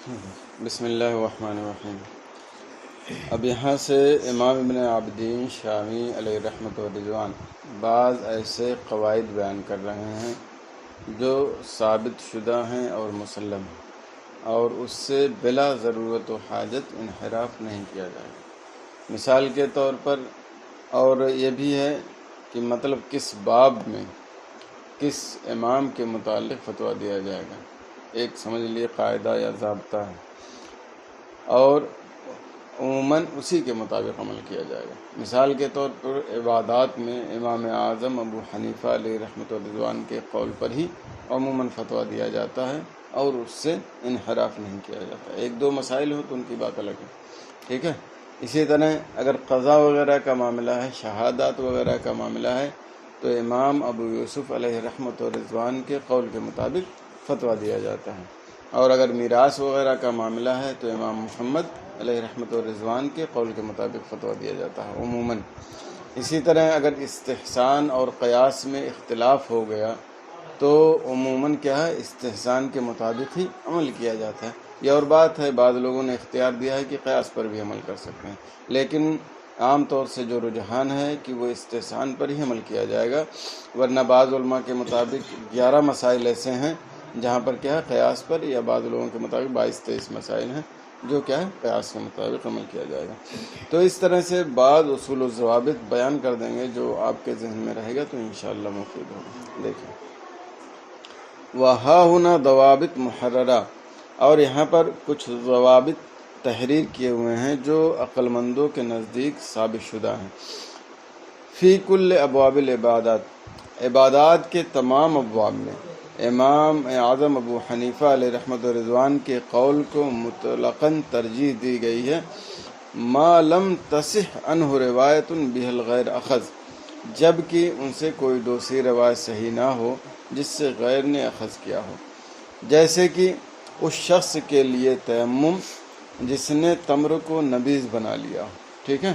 بسم اللہ الرحمن الرحیم۔ اب یہاں سے امام ابن عابدین شامی علیہ رحمۃ و رضوان بعض ایسے قواعد بیان کر رہے ہیں جو ثابت شدہ ہیں اور مسلم ہیں، اور اس سے بلا ضرورت و حاجت انحراف نہیں کیا جائے گا۔ مثال کے طور پر، اور یہ بھی ہے کہ مطلب کس باب میں کس امام کے متعلق فتویٰ دیا جائے گا، ایک سمجھ لیے قاعدہ یا ضابطہ ہے، اور عموماً اسی کے مطابق عمل کیا جائے گا۔ مثال کے طور پر عبادات میں امام اعظم ابو حنیفہ علیہ رحمۃ رضوان کے قول پر ہی عموماً فتویٰ دیا جاتا ہے اور اس سے انحراف نہیں کیا جاتا۔ ایک دو مسائل ہو تو ان کی بات الگ ہے، ٹھیک ہے۔ اسی طرح اگر قضا وغیرہ کا معاملہ ہے، شہادات وغیرہ کا معاملہ ہے، تو امام ابو یوسف علیہ رحمۃ رضوان کے قول کے مطابق فتویٰ دیا جاتا ہے، اور اگر میراث وغیرہ کا معاملہ ہے تو امام محمد علیہ رحمۃ رضوان کے قول کے مطابق فتویٰ دیا جاتا ہے عموماً۔ اسی طرح اگر استحسان اور قیاس میں اختلاف ہو گیا تو عموماً کیا ہے، استحسان کے مطابق ہی عمل کیا جاتا ہے۔ یہ اور بات ہے، بعض لوگوں نے اختیار دیا ہے کہ قیاس پر بھی عمل کر سکتے ہیں، لیکن عام طور سے جو رجحان ہے کہ وہ استحسان پر ہی عمل کیا جائے گا، ورنہ بعض علماء کے مطابق 11 مسائل ایسے ہیں جہاں پر کیا ہے قیاس پر، یا بعض لوگوں کے مطابق 22-23 مسائل ہیں جو کیا ہے قیاس کے مطابق عمل کیا جائے گا۔ تو اس طرح سے بعض اصول و ضوابط بیان کر دیں گے جو آپ کے ذہن میں رہے گا تو انشاءاللہ مفید ہوگا۔ دیکھیں، وہاں ہونا ضوابط محررہ، اور یہاں پر کچھ ضوابط تحریر کیے ہوئے ہیں جو عقل مندوں کے نزدیک ثابت شدہ ہیں۔ فی کل ابواب العبادات، عبادات کے تمام ابواب میں امام اعظم ابو حنیفہ علیہ رحمۃ رضوان کے قول کو مطلقاً ترجیح دی گئی ہے، ما لم تصح عنہ روایت بہ الغیر اخذ، جب کہ ان سے کوئی دوسری روایت صحیح نہ ہو جس سے غیر نے اخذ کیا ہو، جیسے کہ اس شخص کے لیے تیمم جس نے تمر کو نبیذ بنا لیا ہو، ٹھیک ہے۔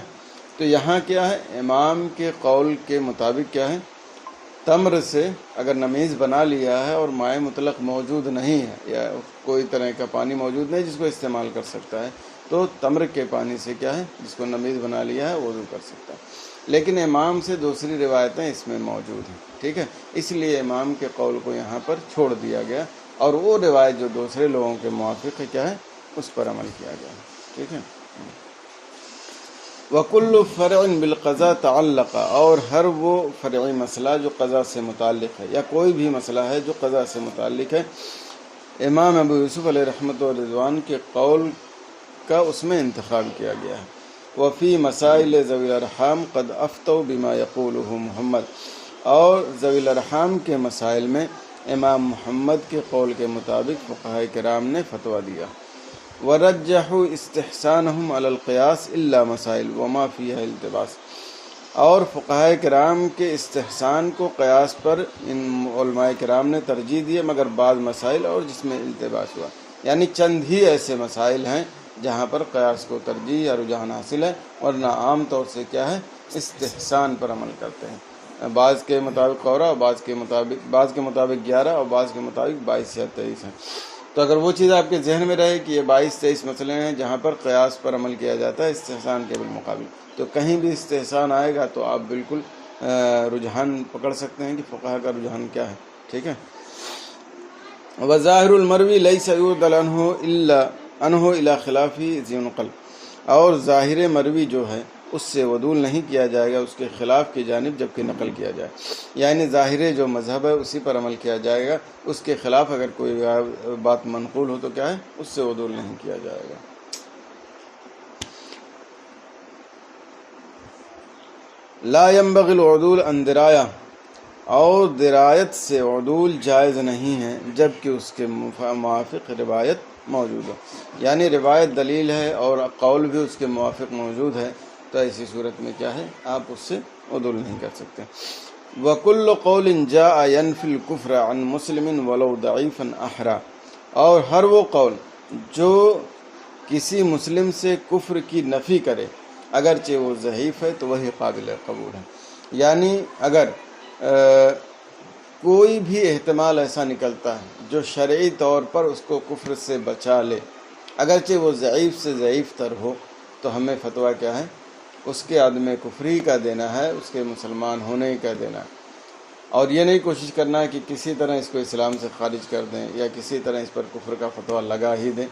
تو یہاں کیا ہے، امام کے قول کے مطابق کیا ہے، تمر سے اگر نمیز بنا لیا ہے اور مائع مطلق موجود نہیں ہے یا کوئی طرح کا پانی موجود نہیں جس کو استعمال کر سکتا ہے، تو تمر کے پانی سے کیا ہے، جس کو نمیز بنا لیا ہے وضو کر سکتا ہے۔ لیکن امام سے دوسری روایتیں اس میں موجود ہیں، ٹھیک ہے، اس لیے امام کے قول کو یہاں پر چھوڑ دیا گیا، اور وہ روایت جو دوسرے لوگوں کے موافق ہے کیا ہے، اس پر عمل کیا گیا، ٹھیک ہے۔ وَكُلُّ فَرْعٍ بِالْقَضَاءِ تَعَلَّقَ، اور ہر وہ فرعی مسئلہ جو قضا سے متعلق ہے، یا کوئی بھی مسئلہ ہے جو قضا سے متعلق ہے، امام ابو یوسف علیہ رحمۃ رضوان کے قول کا اس میں انتخاب کیا گیا ہے۔ وفی مسائل ذوی الارحام قد افتوا بما یقولہ محمد، اور ذوی الارحام کے مسائل میں امام محمد کے قول کے مطابق فقہاء کرام نے فتویٰ دیا۔ ورجحوا استحسانهم على القیاس الا مسائل وما فيها التباس، اور فقہاء کرام کے استحسان کو قیاس پر ان علماء کرام نے ترجیح دی، مگر بعض مسائل اور جس میں التباس ہوا، یعنی چند ہی ایسے مسائل ہیں جہاں پر قیاس کو ترجیح یا رجحان حاصل ہے، ورنہ عام طور سے کیا ہے، استحسان پر عمل کرتے ہیں۔ بعض کے مطابق قورا، بعض کے مطابق 11، اور بعض کے مطابق 22 یا 23 ہیں۔ تو اگر وہ چیز آپ کے ذہن میں رہے کہ یہ 22-23 مسئلے ہیں جہاں پر قیاس پر عمل کیا جاتا ہے استحسان کے بالمقابل، تو کہیں بھی استحسان آئے گا تو آپ بالکل رجحان پکڑ سکتے ہیں کہ فقہا کا رجحان کیا ہے، ٹھیک ہے۔ وظاہر المروی لیس یعدل عنہ الی خلاف ذی نقل، اور ظاہر مروی جو ہے اس سے عدول نہیں کیا جائے گا اس کے خلاف کی جانب جبکہ نقل کیا جائے، یعنی ظاہر جو مذہب ہے اسی پر عمل کیا جائے گا، اس کے خلاف اگر کوئی بات منقول ہو تو کیا ہے، اس سے عدول نہیں کیا جائے گا۔ لا ينبغي العدول عن درایا، اور درایت سے عدول جائز نہیں ہے جبکہ اس کے موافق روایت موجود ہو، یعنی روایت دلیل ہے اور قول بھی اس کے موافق موجود ہے، تو ایسی صورت میں کیا ہے، آپ اس سے عدول نہیں کر سکتے۔ وَكُلُّ قَوْلٍ جَاءَ يَنْفِي الْكُفْرَ عَنْ مُسْلِمٍ وَلَوْ ضَعِيفًا أَحْرَى، اور ہر وہ قول جو کسی مسلم سے کفر کی نفی کرے اگرچہ وہ ضعیف ہے تو وہی قابل قبول ہے، یعنی اگر کوئی بھی احتمال ایسا نکلتا ہے جو شرعی طور پر اس کو کفر سے بچا لے، اگرچہ وہ ضعیف سے ضعیف تر ہو، تو ہمیں فتویٰ کیا ہے؟ اس کے عدم کفری کا دینا ہے، اس کے مسلمان ہونے کا دینا ہے، اور یہ نہیں کوشش کرنا ہے کہ کسی طرح اس کو اسلام سے خارج کر دیں یا کسی طرح اس پر کفر کا فتویٰ لگا ہی دیں،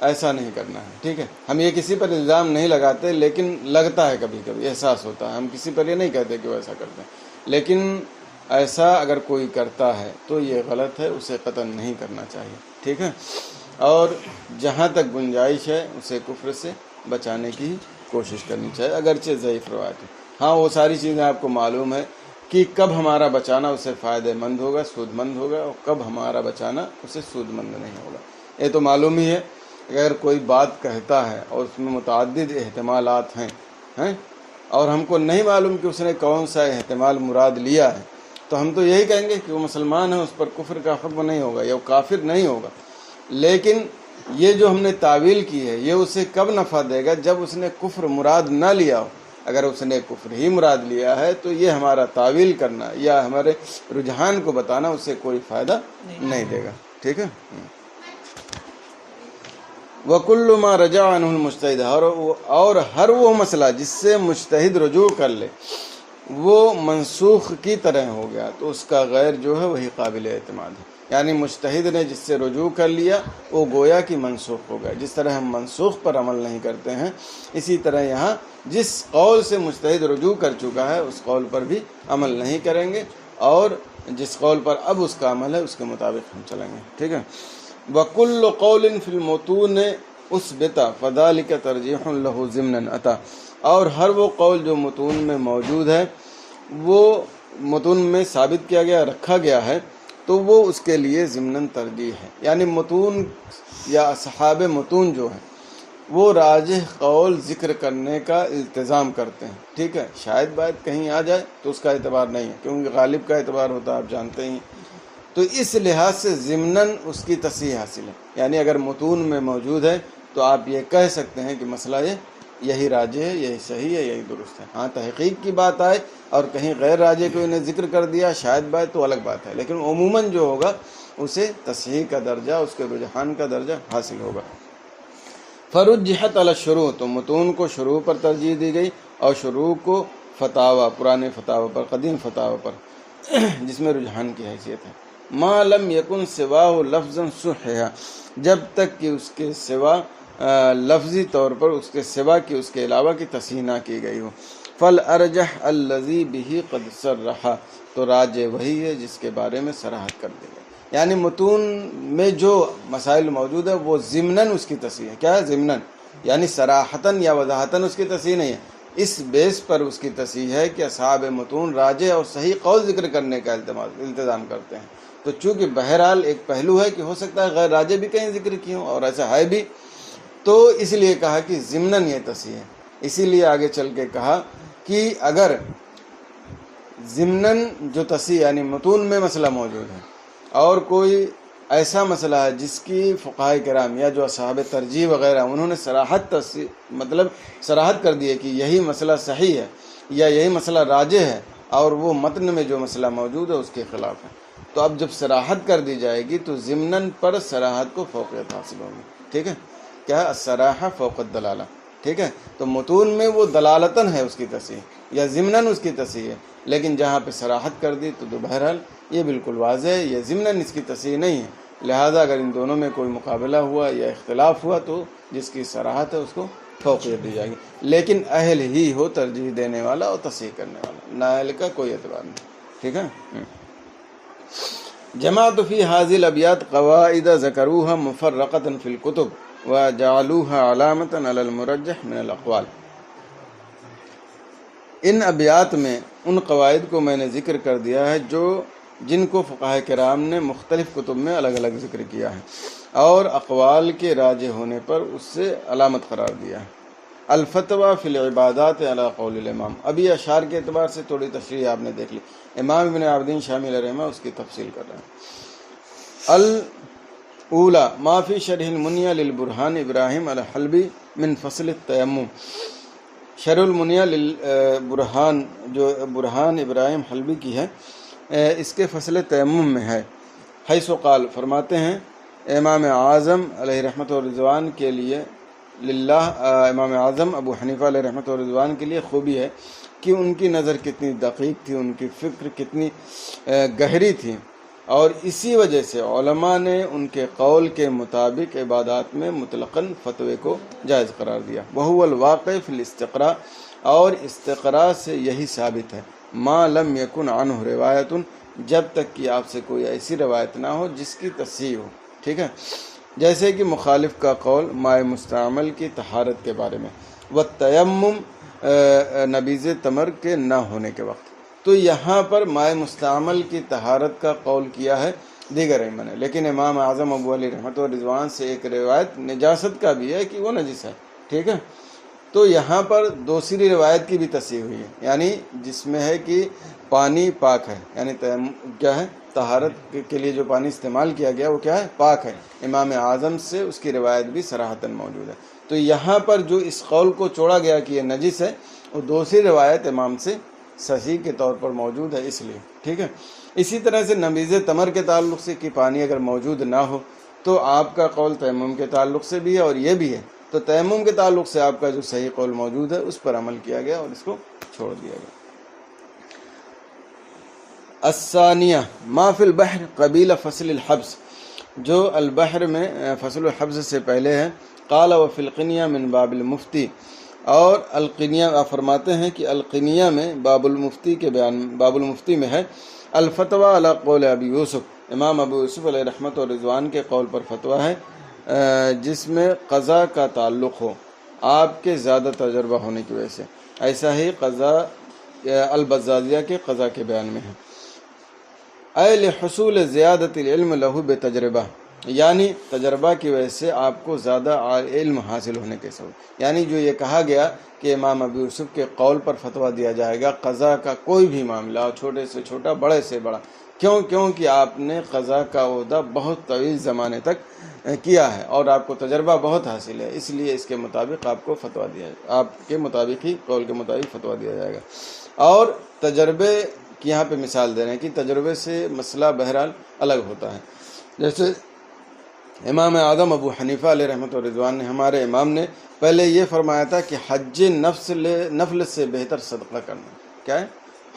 ایسا نہیں کرنا ہے، ٹھیک ہے؟ ہم یہ کسی پر الزام نہیں لگاتے، لیکن لگتا ہے کبھی کبھی، احساس ہوتا ہے، ہم کسی پر یہ نہیں کہتے کہ وہ ایسا کرتے ہیں، لیکن ایسا اگر کوئی کرتا ہے تو یہ غلط ہے، اسے قتل نہیں کرنا چاہیے، ٹھیک ہے؟ اور جہاں تک گنجائش ہے اسے کفر سے بچانے کی کوشش کرنی چاہیے، اگرچہ ضعیف روایت ہے۔ ہاں، وہ ساری چیزیں آپ کو معلوم ہے کہ کب ہمارا بچانا اسے فائدہ مند ہوگا، سود مند ہوگا، اور کب ہمارا بچانا اسے سود مند نہیں ہوگا، یہ تو معلوم ہی ہے۔ اگر کوئی بات کہتا ہے اور اس میں متعدد احتمالات ہیں اور ہم کو نہیں معلوم کہ اس نے کون سا احتمال مراد لیا ہے، تو ہم تو یہی کہیں گے کہ وہ مسلمان ہے، اس پر کفر کا حکم نہیں ہوگا یا وہ کافر نہیں ہوگا، لیکن یہ جو ہم نے تعویل کی ہے یہ اسے کب نفع دے گا؟ جب اس نے کفر مراد نہ لیا ہو۔ اگر اس نے کفر ہی مراد لیا ہے تو یہ ہمارا تعویل کرنا یا ہمارے رجحان کو بتانا اسے کوئی فائدہ نہیں دے گا، ٹھیک ہے؟ وَكُلُّ مَا رَجَعَ عَنْهُ الْمُجْتَهِدُ، اور ہر وہ مسئلہ جس سے مجتہد رجوع کر لے وہ منسوخ کی طرح ہو گیا، تو اس کا غیر جو ہے وہی قابل اعتماد ہے۔ یعنی مجتہد نے جس سے رجوع کر لیا وہ گویا کہ منسوخ ہو گیا۔ جس طرح ہم منسوخ پر عمل نہیں کرتے ہیں، اسی طرح یہاں جس قول سے مجتہد رجوع کر چکا ہے اس قول پر بھی عمل نہیں کریں گے، اور جس قول پر اب اس کا عمل ہے اس کے مطابق ہم چلیں گے، ٹھیک ہے؟ وَكُلُّ قَوْلٍ فِي الْمُتُونِ اثبت فذلك ترجیح له ضمنا اتا، اور ہر وہ قول جو متون میں موجود ہے، وہ متون میں ثابت کیا گیا، رکھا گیا ہے، تو وہ اس کے لیے ضمناً ترجیح ہے۔ یعنی متون یا اصحاب متون جو ہیں وہ راجح قول ذکر کرنے کا التزام کرتے ہیں، ٹھیک ہے؟ شاید بات کہیں آ جائے تو اس کا اعتبار نہیں ہے، کیونکہ غالب کا اعتبار ہوتا ہے، آپ جانتے ہی ہیں۔ تو اس لحاظ سے ضمناً اس کی تصحیح حاصل ہے، یعنی اگر متون میں موجود ہے تو آپ یہ کہہ سکتے ہیں کہ مسئلہ یہی راجح ہے، یہی صحیح ہے، یہی درست ہے۔ ہاں، تحقیق کی بات آئے اور کہیں غیر راجح کو انہیں ذکر کر دیا، شاید بات تو الگ بات ہے، لیکن عموماً جو ہوگا اسے تصحیح کا درجہ، اس کے رجحان کا درجہ حاصل ہوگا۔ فرجحت علی الشروع، تو متون کو شروع پر ترجیح دی گئی، اور شروع کو فتاوی، پرانے فتاوی پر، قدیم فتاوی پر، جس میں رجحان کی حیثیت ہے۔ ما لم یکن سواہ لفظا صحیحا، جب تک کہ اس کے سوا لفظی طور پر اس کے سوا کی، اس کے علاوہ کی تصحیح نہ کی گئی ہو۔ فالارجح الذی بہ قد صرح، تو راجح وہی ہے جس کے بارے میں صراحت کر دی گئی۔ یعنی متون میں جو مسائل موجود ہے وہ ضمناً اس کی تصحیح ہے۔ کیا ہے ضمناً؟ یعنی صراحتاً یا وضاحتاً اس کی تصحیح نہیں ہے، اس بیس پر اس کی تصحیح ہے کہ اصحاب متون راجح اور صحیح قول ذکر کرنے کا التزام کرتے ہیں۔ تو چونکہ بہرحال ایک پہلو ہے کہ ہو سکتا ہے غیر راجح بھی کہیں ذکر کی ہوں، اور ایسا ہے بھی، تو اس لیے کہا کہ ضمناً یہ تصحیح ہے۔ اسی لیے آگے چل کے کہا کہ اگر ضمناً جو تصحیح یعنی متون میں مسئلہ موجود ہے اور کوئی ایسا مسئلہ ہے جس کی فقہاء کرام یا جو اصحاب ترجیح وغیرہ انہوں نے صراحت کر دی ہے کہ یہی مسئلہ صحیح ہے یا یہی مسئلہ راجح ہے، اور وہ متن میں جو مسئلہ موجود ہے اس کے خلاف ہے، تو اب جب صراحت کر دی جائے گی تو ضمناً پر صراحت کو فوقیت حاصل ہوگی، ٹھیک ہے؟ کیا الصراحہ فوق الدلالہ، ٹھیک ہے؟ تو متون میں وہ دلالتاً ہے اس کی تصحیح یا ضمناً اس کی تصحیح ہے، لیکن جہاں پہ صراحت کر دی تو بہرحال یہ بالکل واضح ہے، یہ ضمناً اس کی تصحیح نہیں ہے۔ لہذا اگر ان دونوں میں کوئی مقابلہ ہوا یا اختلاف ہوا تو جس کی صراحت ہے اس کو فوقیت دی جائے گی، لیکن اہل ہی ہو ترجیح دینے والا اور تصحیح کرنے والا، نااہل کا کوئی اعتبار نہیں، ٹھیک ہے؟ جمعت فی هذه الابیات قواعد ذکروها مفرقة فی الکتب وجعلوها علامة علی المرجح من الاقوال۔ ان ابیات میں ان قواعد کو میں نے ذکر کر دیا ہے جن کو فقہاء کرام نے مختلف کتب میں الگ الگ ذکر کیا ہے اور اقوال کے راجح ہونے پر اس سے علامت قرار دیا ہے۔ الفتویٰ فی العبادات علی قول الامام، ابھی اشعار کے اعتبار سے تھوڑی تشریح آپ نے دیکھ لی، امام ابن عابدین شامی علیہ رحمہ اس کی تفصیل کر رہے ہیں۔ الاولی ما فی شرح المنیہ للبرہان ابراہیم الحلبی من فصل التیمم، شرح المنیہ للبرہان جو برہان ابراہیم حلبی کی ہے، اس کے فصل تیمم میں ہے۔ حیث قال، فرماتے ہیں امام اعظم علیہ رحمت و رضوان کے لیے امام اعظم ابو حنیفہ علیہ رحمت و رضوان کے لیے خوبی ہے کہ ان کی نظر کتنی دقیق تھی، ان کی فکر کتنی گہری تھی، اور اسی وجہ سے علماء نے ان کے قول کے مطابق عبادات میں مطلقاً فتوے کو جائز قرار دیا۔ وہو الواقع فی الاستقراء، اور استقراء سے یہی ثابت ہے، ما لم یکن عنہ روایت، جب تک کہ آپ سے کوئی ایسی روایت نہ ہو جس کی تصحیح ہو، ٹھیک ہے، جیسے کہ مخالف کا قول مائع مستعمل کی طہارت کے بارے میں، والتیمم نبیذ تمر کے نہ ہونے کے وقت۔ تو یہاں پر مائع مستعمل کی طہارت کا قول کیا ہے دیگر ائمہ نے، لیکن امام اعظم ابو علی رحمۃ اللہ رضوان سے ایک روایت نجاست کا بھی ہے کہ وہ نجس ہے، ٹھیک ہے۔ تو یہاں پر دوسری روایت کی بھی تصحیح ہوئی ہے، یعنی جس میں ہے کہ پانی پاک ہے، یعنی کیا ہے، طہارت کے لیے جو پانی استعمال کیا گیا وہ کیا ہے، پاک ہے۔ امام اعظم سے اس کی روایت بھی صراحتاً موجود ہے۔ تو یہاں پر جو اس قول کو چھوڑا گیا کہ یہ نجس ہے، وہ دوسری روایت امام سے صحیح کے طور پر موجود ہے، اس لیے، ٹھیک ہے۔ اسی طرح سے نبیذ تمر کے تعلق سے کہ پانی اگر موجود نہ ہو تو آپ کا قول تیمم کے تعلق سے بھی ہے اور یہ بھی ہے، تو تیمم کے تعلق سے آپ کا جو صحیح قول موجود ہے اس پر عمل کیا گیا اور اس کو چھوڑ دیا گیا۔ الثانیہ ما فی البحر قبیل فصل الحبس، جو البحر میں فصل الحبس سے پہلے ہے، قال وفی القنیہ من باب المفتی، اور القنیہ فرماتے ہیں کہ القنیہ میں باب المفتی میں ہے الفتویٰ علی قول ابی یوسف، امام ابو یوسف علیہ رحمت و رضوان کے قول پر فتویٰ ہے جس میں قضاء کا تعلق ہو آپ کے زیادہ تجربہ ہونے کی وجہ سے، ایسا ہی قضاء البزازیہ کے قضاء کے بیان میں ہے۔ اے لحصول زیادت العلم لہو بتجربہ، یعنی تجربہ کی وجہ سے آپ کو زیادہ علم حاصل ہونے کے سبب، یعنی جو یہ کہا گیا کہ امام ابو یوسف کے قول پر فتویٰ دیا جائے گا قضاء کا کوئی بھی معاملہ، چھوٹے سے چھوٹا بڑے سے بڑا، کیونکہ آپ نے قضاء کا عہدہ بہت طویل زمانے تک کیا ہے اور آپ کو تجربہ بہت حاصل ہے، اس لیے اس کے مطابق آپ کو فتویٰ دیا جائے گا، آپ کے مطابق ہی قول کے مطابق فتویٰ دیا جائے گا۔ اور تجربے کی یہاں پہ مثال دے رہے ہیں کہ تجربے سے مسئلہ بہرحال الگ ہوتا ہے، جیسے امام اعظم ابو حنیفہ علیہ رحمۃ اللہ رضوان نے، ہمارے امام نے پہلے یہ فرمایا تھا کہ حج نفل سے بہتر صدقہ کرنا، کیا ہے،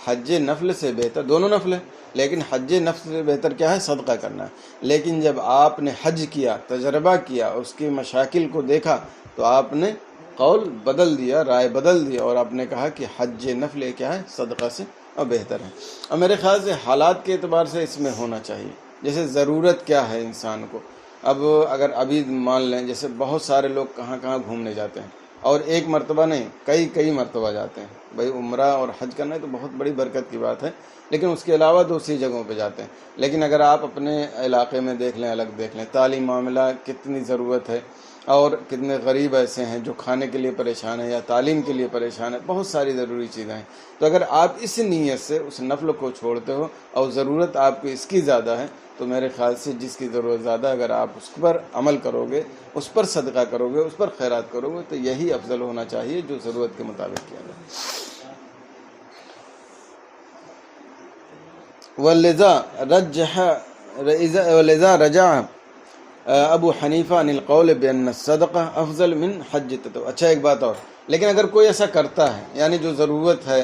حج نفل سے بہتر، دونوں نفل ہے لیکن حج نفل سے بہتر کیا ہے، صدقہ کرنا ہے۔ لیکن جب آپ نے حج کیا، تجربہ کیا، اس کی مشاکل کو دیکھا، تو آپ نے قول بدل دیا، رائے بدل دیا، اور آپ نے کہا کہ حج نفل کیا ہے، صدقہ سے اور بہتر ہے۔ اور میرے خیال سے حالات کے اعتبار سے اس میں ہونا چاہیے، جیسے ضرورت کیا ہے انسان کو۔ اب اگر ابھی مان لیں جیسے بہت سارے لوگ کہاں کہاں گھومنے جاتے ہیں، اور ایک مرتبہ نہیں کئی مرتبہ جاتے ہیں، بھائی عمرہ اور حج کرنا ہے تو بہت بڑی برکت کی بات ہے، لیکن اس کے علاوہ دوسری جگہوں پہ جاتے ہیں۔ لیکن اگر آپ اپنے علاقے میں دیکھ لیں، الگ دیکھ لیں، تعلیم معاملہ کتنی ضرورت ہے، اور کتنے غریب ایسے ہیں جو کھانے کے لیے پریشان ہیں یا تعلیم کے لیے پریشان ہیں، بہت ساری ضروری چیزیں ہیں۔ تو اگر آپ اس نیت سے اس نفل کو چھوڑتے ہو اور ضرورت آپ کو اس کی زیادہ ہے، تو میرے خیال سے جس کی ضرورت زیادہ اگر آپ اس پر عمل کرو گے، اس پر صدقہ کرو گے، اس پر خیرات کرو گے، تو یہی افضل ہونا چاہیے جو ضرورت کے مطابق کیا جائے۔ ولذا رجع ابو حنیفہ عن القول بان الصدقہ افضل من حج التطوع۔ اچھا ایک بات اور، لیکن اگر کوئی ایسا کرتا ہے، یعنی جو ضرورت ہے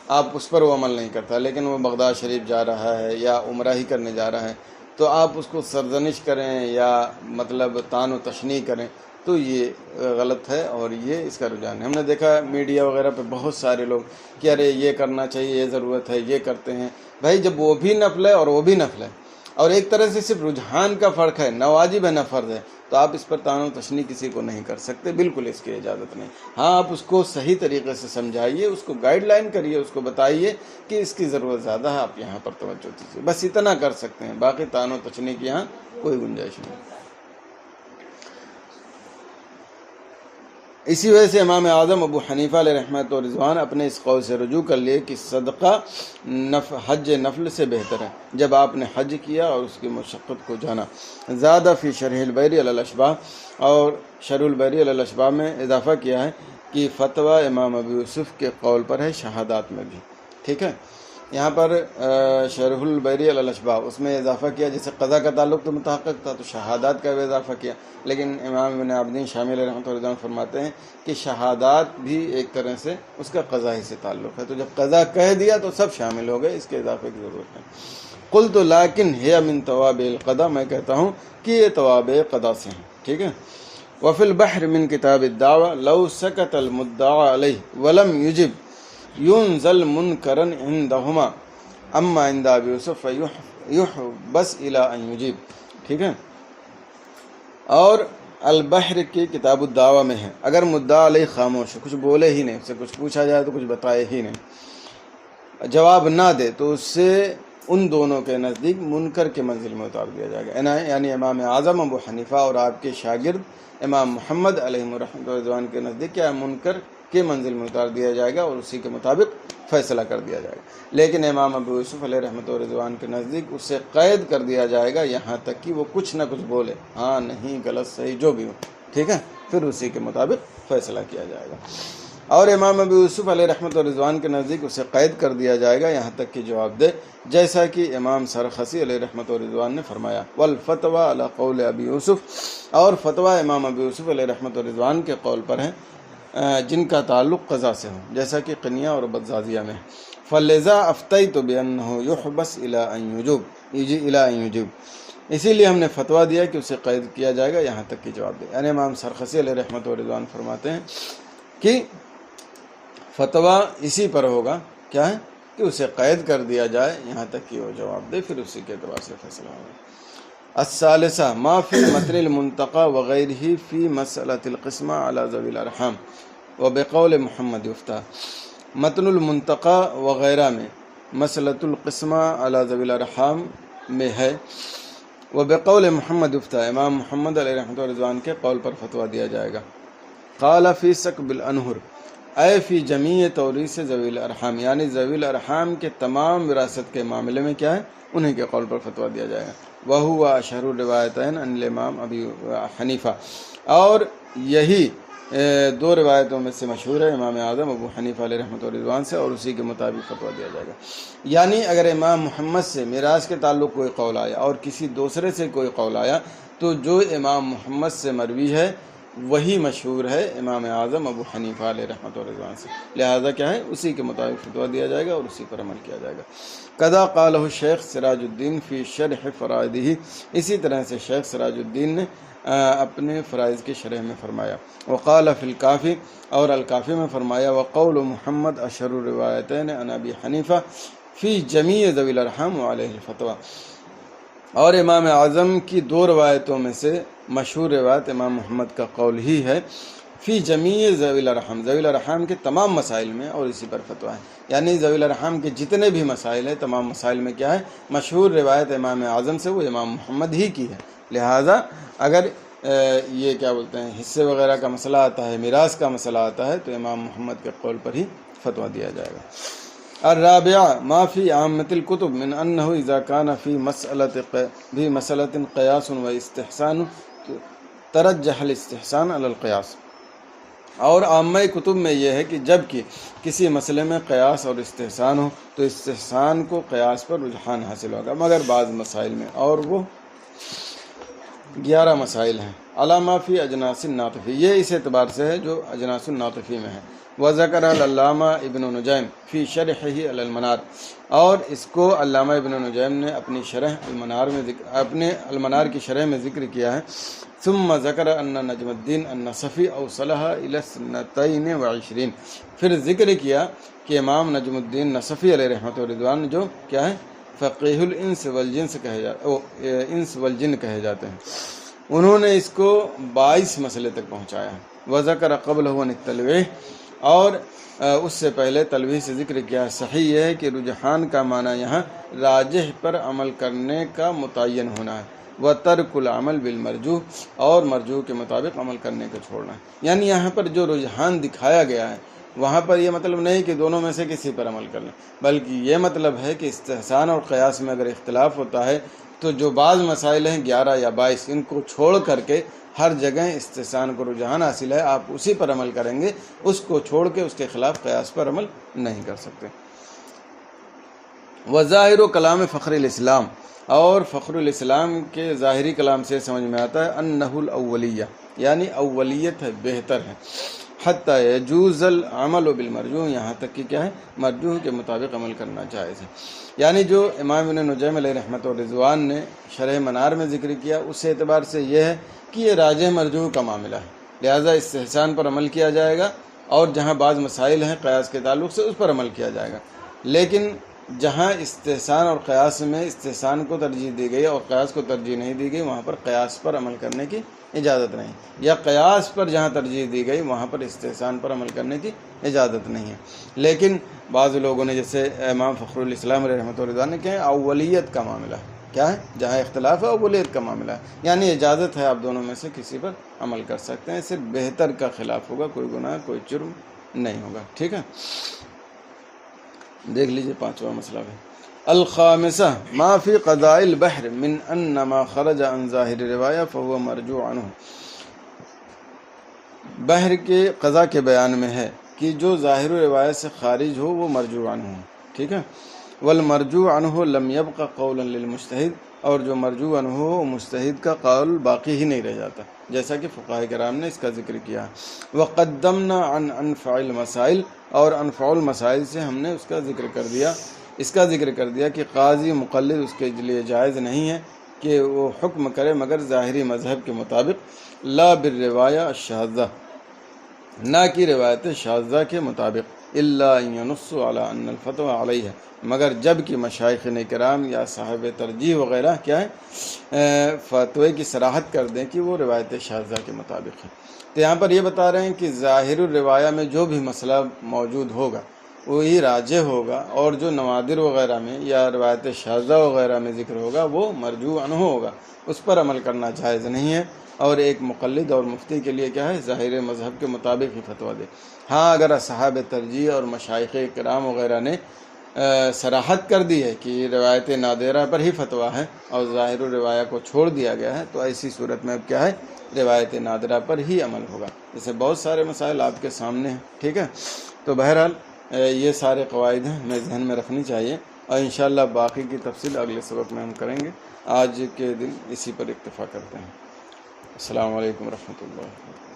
آپ اس پر وہ عمل نہیں کرتا، لیکن وہ بغداد شریف جا رہا ہے یا عمرہ ہی کرنے جا رہا ہے، تو آپ اس کو سرزنش کریں یا مطلب طعن و تشنیع کریں، تو یہ غلط ہے اور یہ اس کا رجحان ہے۔ ہم نے دیکھا میڈیا وغیرہ پہ بہت سارے لوگ کہ ارے یہ کرنا چاہیے، یہ ضرورت ہے، یہ کرتے ہیں۔ بھائی جب وہ بھی نفل ہے اور وہ بھی نفل ہے، اور ایک طرح سے صرف رجحان کا فرق ہے، نہ واجب ہے نہ فرض ہے، تو آپ اس پر طعن و تشنیع کسی کو نہیں کر سکتے، بالکل اس کی اجازت نہیں۔ ہاں آپ اس کو صحیح طریقے سے سمجھائیے، اس کو گائیڈ لائن کریے، اس کو بتائیے کہ اس کی ضرورت زیادہ ہے، آپ یہاں پر توجہ دیجیے، بس اتنا کر سکتے ہیں، باقی طعن و تشنیع کی یہاں کوئی گنجائش نہیں۔ اسی وجہ سے امام اعظم ابو حنیفہ علیہ رحمۃ و رضوان اپنے اس قول سے رجوع کر لیے کہ صدقہ حج نفل سے بہتر ہے جب آپ نے حج کیا اور اس کی مشقت کو جانا۔ زیادہ فی شرح البیری علی الاشباح، اور شرح البیری علی الاشباح میں اضافہ کیا ہے کہ فتویٰ امام ابو یوسف کے قول پر ہے شہادات میں بھی، ٹھیک ہے۔ یہاں پر شرح البیری علی الاشباح اس میں اضافہ کیا، جیسے قضا کا تعلق تو متحقق تھا تو شہادات کا بھی اضافہ کیا، لیکن امام ابن عابدین شامی علیہ رحمۃ اللہ فرماتے ہیں کہ شہادات بھی ایک طرح سے اس کا قضا ہی سے تعلق ہے، تو جب قضا کہہ دیا تو سب شامل ہو گئے، اس کے اضافے کی ضرورت ہے۔ قلت لیکن ہی من توابع القضا، میں کہتا ہوں کہ یہ توابع قضا سے ہیں، ٹھیک ہے۔ وفی البحر من کتاب الدعوہ لو سکت المدعى علیہ ولم یجب ينزل منکرا عندہما اما عند ابی یوسف فیحبس الی ان یجیب، ٹھیک ہے۔ اور البحر کی کتاب الدعوہ میں ہے، اگر مدعا علیہ خاموش ہے، کچھ بولے ہی نہیں، اس سے کچھ پوچھا جائے تو کچھ بتائے ہی نہیں، جواب نہ دے، تو اس سے ان دونوں کے نزدیک منکر کے منزل میں اتار دیا جائے گا، یعنی امام اعظم ابو حنیفہ اور آپ کے شاگرد امام محمد علیہ رحمۃ اللہ کے نزدیک کیا منکر کے منزل میں اتار دیا جائے گا اور اسی کے مطابق فیصلہ کر دیا جائے گا۔ لیکن امام ابو یوسف علیہ رحمۃ اللہ کے نزدیک اسے قید کر دیا جائے گا یہاں تک کہ وہ کچھ نہ کچھ بولے، ہاں نہیں غلط صحیح جو بھی ہو، ٹھیک ہے، پھر اسی کے مطابق فیصلہ کیا جائے گا۔ اور امام ابو یوسف علیہ رحمۃ اللہ کے نزدیک اسے قید کر دیا جائے گا یہاں تک کہ جواب دے، جیسا کہ امام سرخسی علیہ رحمۃ اللہ نے فرمایا۔ والفتوی علی قول ابی یوسف، اور فتویٰ امام ابو یوسف علیہ رحمۃ اللہ کے قول پر ہیں جن کا تعلق قضا سے ہو، جیسا کہ قنیہ اور بزازیہ میں۔ فلذا افتیت بانہ یحبس الی ان یجیب، اسی لیے ہم نے فتویٰ دیا کہ اسے قید کیا جائے گا یہاں تک کہ جواب دے، یعنی امام سرخسی علیہ رحمۃ اللہ فرماتے ہیں کہ فتویٰ اسی پر ہوگا، کیا ہے کہ اسے قید کر دیا جائے یہاں تک کہ وہ جواب دے، پھر اسی کے اعتبار سے فیصلہ ہوگا۔ الثالثہ ما فی متن المنتقى وغیرہ فی مسألۃ القسمہ علی ذوی الارحام وبقول محمد یفتیٰ، متن المنتقى وغیرہ میں مسألۃ القسمہ علی ذوی الارحام میں ہے، وبقول محمد یفتیٰ، امام محمد علیہ رحمۃ اللہ کے قول پر فتویٰ دیا جائے گا۔ قال فی سکب الانہر اے فی جمیع توریث ذوی الارحام، یعنی ذوی الارحام کے تمام وراثت کے معاملے میں کیا ہے، انہیں کے قول پر فتویٰ دیا جائے گا۔ وہو اشہر الروایتین عن الامام ابی حنیفہ، اور یہی دو روایتوں میں سے مشہور ہے امام اعظم ابو حنیفہ علیہ رحمۃ اللہ سے، اور اسی کے مطابق فتویٰ دیا جائے گا۔ یعنی اگر امام محمد سے میراث کے تعلق کوئی قول آیا اور کسی دوسرے سے کوئی قول آیا تو جو امام محمد سے مروی ہے وہی مشہور ہے امام اعظم ابو حنیفہ علیہ رحمۃ اللہ سے، لہذا کیا ہے اسی کے مطابق فتویٰ دیا جائے گا اور اسی پر عمل کیا جائے گا۔ قضا قالہ شیخ سراج الدین فی شرح فرائضہ، اسی طرح سے شیخ سراج الدین نے اپنے فرائض کی شرح میں فرمایا۔ وقال فی الکافی، اور الکافی میں فرمایا، وقول محمد اشہر الروایتین عن ابی حنیفہ فی جمیع ذوی الارحام وعلیہ الفتویٰ، اور امام اعظم کی دو روایتوں میں سے مشہور روایت امام محمد کا قول ہی ہے، فی جمیع ذوی الارحام، ذوی الارحام کے تمام مسائل میں، اور اسی پر فتویٰ ہے، یعنی ذوی الارحام کے جتنے بھی مسائل ہیں تمام مسائل میں کیا ہے مشہور روایت امام اعظم سے وہ امام محمد ہی کی ہے، لہٰذا اگر یہ کیا بولتے ہیں حصے وغیرہ کا مسئلہ آتا ہے، میراث کا مسئلہ آتا ہے تو امام محمد کے قول پر ہی فتویٰ دیا جائے گا۔ الرابعہ ما فی عامۃ الکتب من انہ اذا کان فی مسألۃ قیاس و استحسان ترجح الاستحسان علی القیاس، اور عامہ کتب میں یہ ہے کہ جب کہ کسی مسئلے میں قیاس اور استحسان ہو تو استحسان کو قیاس پر رجحان حاصل ہوگا، مگر بعض مسائل میں، اور وہ 11 مسائل ہیں۔ علامہ فی اجناس الناطفی، یہ اس اعتبار سے ہے جو اجناس الناطفی میں ہے۔ وذکر العلامہ ابن نجیم فی شرحہ علی المنار، اور اس کو علامہ ابن نجیم نے اپنی شرح المنار میں اپنے المنار کی شرح میں ذکر کیا ہے۔ ثم ذکر ان نجم الدین النصفی اوصلها الى 22، پھر ذکر کیا کہ امام نجم الدین نصفی علیہ رحمۃ اللہ جو کیا ہے فقیہ الانس والجن کہے جاتے ہیں، انہوں نے اس کو 22 مسئلے تک پہنچایا ہے۔ وذکر قبلہ عن التلویح، اور اس سے پہلے تلویح سے ذکر کیا۔ صحیح یہ ہے کہ رجحان کا معنی یہاں راجح پر عمل کرنے کا متعین ہونا ہے، وترک العمل بالمرجوح، اور مرجوح کے مطابق عمل کرنے کا چھوڑنا ہے، یعنی یہاں پر جو رجحان دکھایا گیا ہے وہاں پر یہ مطلب نہیں کہ دونوں میں سے کسی پر عمل کر لیں، بلکہ یہ مطلب ہے کہ استحسان اور قیاس میں اگر اختلاف ہوتا ہے تو جو بعض مسائل ہیں 11 یا 22 ان کو چھوڑ کر کے ہر جگہ استحسان کو رجحان حاصل ہے، آپ اسی پر عمل کریں گے، اس کو چھوڑ کے اس کے خلاف قیاس پر عمل نہیں کر سکتے۔ وظاہر و کلام فخر الاسلام، اور فخر الاسلام کے ظاہری کلام سے سمجھ میں آتا ہے انہ الاولیہ، یعنی اولیت ہے، بہتر ہے، حتی یجوز العمل بالمرجوح، یہاں تک کہ کیا ہے، مرجوح کے مطابق عمل کرنا جائز ہے۔ یعنی جو امام ابن نجیم علیہ رحمۃ الرضوان نے شرح منار میں ذکر کیا، اس اعتبار سے یہ ہے کہ یہ راجح مرجوح کا معاملہ ہے، لہذا استحسان پر عمل کیا جائے گا، اور جہاں بعض مسائل ہیں قیاس کے تعلق سے اس پر عمل کیا جائے گا، لیکن جہاں استحسان اور قیاس میں استحسان کو ترجیح دی گئی اور قیاس کو ترجیح نہیں دی گئی، وہاں پر قیاس پر عمل کرنے کی اجازت نہیں، یا قیاس پر جہاں ترجیح دی گئی وہاں پر استحسان پر عمل کرنے کی اجازت نہیں ہے۔ لیکن بعض لوگوں نے، جیسے امام فخر الاسلام علیہ رحمۃ اللہ نے کہا اولیت کا معاملہ ہے، کیا ہے، جہاں اختلاف ہے اولیت کا معاملہ ہے، یعنی اجازت ہے، آپ دونوں میں سے کسی پر عمل کر سکتے ہیں، صرف بہتر کا خلاف ہوگا، کوئی گناہ کوئی جرم نہیں ہوگا، ٹھیک ہے۔ دیکھ لیجئے پانچواں مسئلہ ہے الخامسہ ما فی قضاء البحر من ان ما خرج عن ظاہر روایہ فهو مرجوع عنہ، بحر کے قضاء کے بیان میں ہے کہ جو ظاہر روایت سے خارج ہو وہ مرجوع عنہ، ٹھیک ہے۔ والمرجوع عنہ لم يبق قولا للمجتہد، اور جو مرجوع عنہ ہو مجتہد کا قول باقی ہی نہیں رہ جاتا، جیسا کہ فقہاء کرام نے اس کا ذکر کیا ہے۔ وقدمنا عن انفع المسائل، اور انفع المسائل سے ہم نے اس کا ذکر کر دیا کہ قاضی مقلد اس کے لیے جائز نہیں ہے کہ وہ حکم کرے مگر ظاہری مذہب کے مطابق، لا بالروایہ الشاذہ، نہ کہ روایت شاذہ کے مطابق، الا ان ینص علی ان الفتوی علیہ، مگر جب کہ مشائخ کرام یا صاحب ترجیح وغیرہ کیا ہے فتوی کی صراحت کر دیں کہ وہ روایت شاذہ کے مطابق ہے۔ تو یہاں پر یہ بتا رہے ہیں کہ ظاہر الروایہ میں جو بھی مسئلہ موجود ہوگا وہی راجح ہوگا، اور جو نوادر وغیرہ میں یا روایت شاذہ وغیرہ میں ذکر ہوگا وہ مرجوع عنہ ہوگا، اس پر عمل کرنا جائز نہیں ہے، اور ایک مقلد اور مفتی کے لیے کیا ہے، ظاہر مذہب کے مطابق ہی فتویٰ دے۔ ہاں اگر اصحاب ترجیح اور مشائخ کرام وغیرہ نے صراحت کر دی ہے کہ روایت نادرہ پر ہی فتویٰ ہے اور ظاہر الروایہ کو چھوڑ دیا گیا ہے، تو ایسی صورت میں اب کیا ہے، روایت نادرہ پر ہی عمل ہوگا۔ جیسے بہت سارے مسائل آپ کے سامنے ہیں، ٹھیک ہے۔ تو بہرحال یہ سارے قواعد ہیں، ہمیں ذہن میں رکھنی چاہیے، اور انشاءاللہ باقی کی تفصیل اگلے سبق میں ہم کریں گے۔ آج کے دن اسی پر اکتفا کرتے ہیں۔ السلام علیکم ورحمۃ اللہ۔